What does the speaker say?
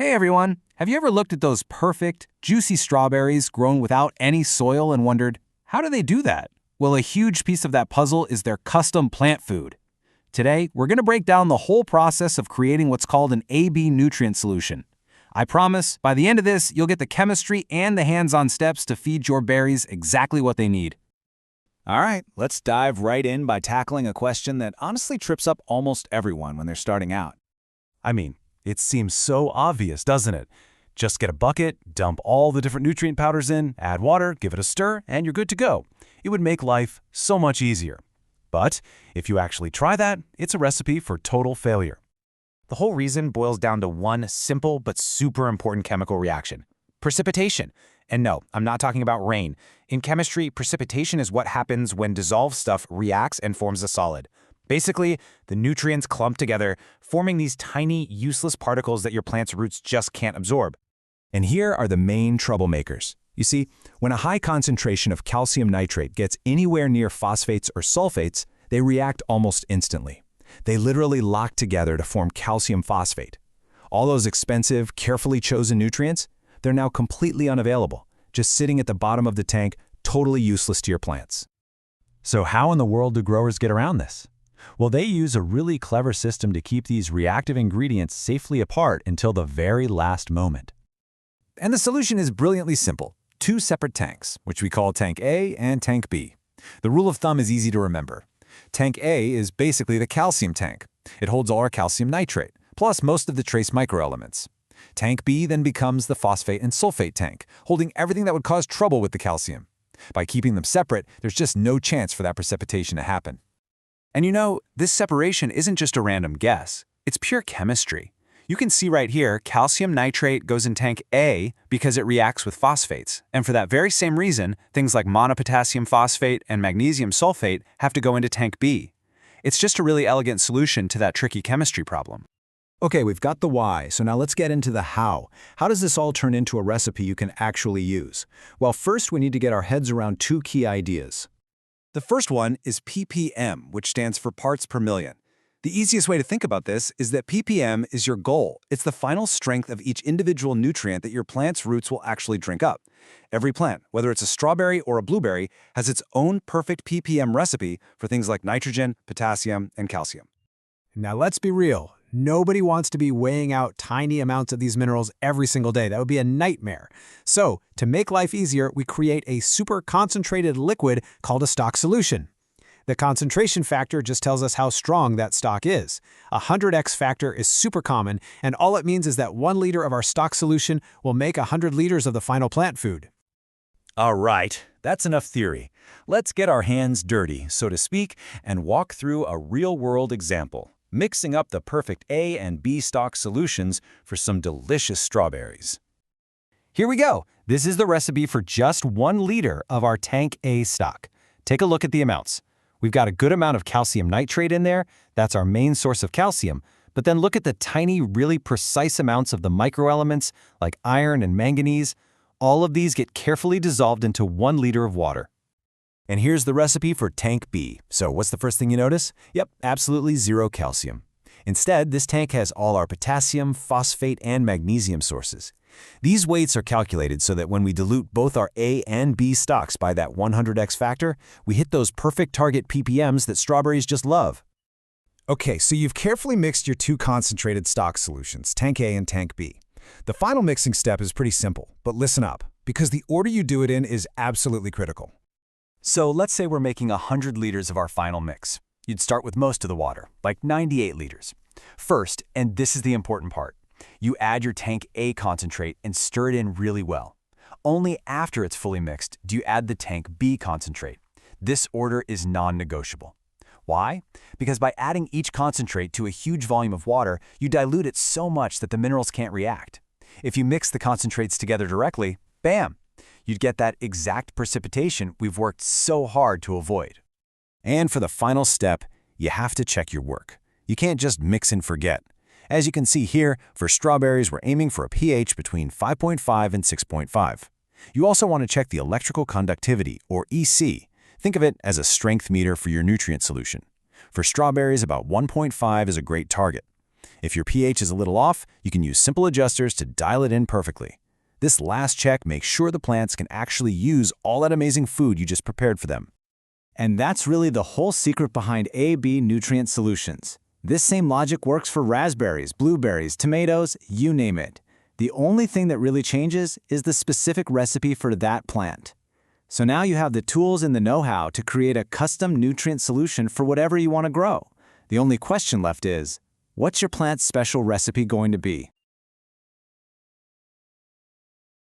Hey everyone, have you ever looked at those perfect, juicy strawberries grown without any soil and wondered, how do they do that? Well, a huge piece of that puzzle is their custom plant food. Today, we're going to break down the whole process of creating what's called an AB nutrient solution. I promise, by the end of this, you'll get the chemistry and the hands-on steps to feed your berries exactly what they need. All right, let's dive right in by tackling a question that honestly trips up almost everyone when they're starting out. It seems so obvious, doesn't it? Just get a bucket, dump all the different nutrient powders in, add water, give it a stir, and you're good to go. It would make life so much easier. But if you actually try that, it's a recipe for total failure. The whole reason boils down to one simple but super important chemical reaction: precipitation. And no, I'm not talking about rain. In chemistry, precipitation is what happens when dissolved stuff reacts and forms a solid. Basically, the nutrients clump together, forming these tiny, useless particles that your plant's roots just can't absorb. And here are the main troublemakers. You see, when a high concentration of calcium nitrate gets anywhere near phosphates or sulfates, they react almost instantly. They literally lock together to form calcium phosphate. All those expensive, carefully chosen nutrients, they're now completely unavailable, just sitting at the bottom of the tank, totally useless to your plants. So how in the world do growers get around this? Well, they use a really clever system to keep these reactive ingredients safely apart until the very last moment. And the solution is brilliantly simple: two separate tanks, which we call Tank A and Tank B. The rule of thumb is easy to remember. Tank A is basically the calcium tank. It holds all our calcium nitrate, plus most of the trace microelements. Tank B then becomes the phosphate and sulfate tank, holding everything that would cause trouble with the calcium. By keeping them separate, there's just no chance for that precipitation to happen. And you know, this separation isn't just a random guess. It's pure chemistry. You can see right here, calcium nitrate goes in tank A because it reacts with phosphates. And for that very same reason, things like monopotassium phosphate and magnesium sulfate have to go into tank B. It's just a really elegant solution to that tricky chemistry problem. Okay, we've got the why, so now let's get into the how. How does this all turn into a recipe you can actually use? Well, first we need to get our heads around two key ideas. The first one is ppm, which stands for parts per million. The easiest way to think about this is that ppm is your goal. It's the final strength of each individual nutrient that your plant's roots will actually drink up. Every plant, whether it's a strawberry or a blueberry, has its own perfect ppm recipe for things like nitrogen, potassium, and calcium. Now let's be real. Nobody wants to be weighing out tiny amounts of these minerals every single day. That would be a nightmare. So, to make life easier, we create a super concentrated liquid called a stock solution. The concentration factor just tells us how strong that stock is. A 100x factor is super common, and all it means is that 1 liter of our stock solution will make 100 liters of the final plant food. All right, that's enough theory. Let's get our hands dirty, so to speak, and walk through a real-world example, mixing up the perfect A and B stock solutions for some delicious strawberries. Here we go. This is the recipe for just 1 liter of our Tank A stock. Take a look at the amounts. We've got a good amount of calcium nitrate in there. That's our main source of calcium. But then look at the tiny, really precise amounts of the microelements like iron and manganese. All of these get carefully dissolved into 1 liter of water. And here's the recipe for Tank B. So what's the first thing you notice? Yep, absolutely zero calcium. Instead, this tank has all our potassium, phosphate, and magnesium sources. These weights are calculated so that when we dilute both our A and B stocks by that 100x factor, we hit those perfect target ppms that strawberries just love. Okay, so you've carefully mixed your two concentrated stock solutions, Tank A and Tank B. The final mixing step is pretty simple, but listen up, because the order you do it in is absolutely critical. So let's say we're making 100 liters of our final mix. You'd start with most of the water, like 98 liters. First, and this is the important part, you add your Tank A concentrate and stir it in really well. Only after it's fully mixed do you add the Tank B concentrate. This order is non-negotiable. Why? Because by adding each concentrate to a huge volume of water, you dilute it so much that the minerals can't react. If you mix the concentrates together directly, bam! You'd get that exact precipitation we've worked so hard to avoid. And for the final step, you have to check your work. You can't just mix and forget. As you can see here, for strawberries, we're aiming for a pH between 5.5 and 6.5. You also want to check the electrical conductivity, or EC. Think of it as a strength meter for your nutrient solution. For strawberries, about 1.5 is a great target. If your pH is a little off, you can use simple adjusters to dial it in perfectly. This last check makes sure the plants can actually use all that amazing food you just prepared for them. And that's really the whole secret behind A-B nutrient solutions. This same logic works for raspberries, blueberries, tomatoes, you name it. The only thing that really changes is the specific recipe for that plant. So now you have the tools and the know-how to create a custom nutrient solution for whatever you want to grow. The only question left is, what's your plant's special recipe going to be?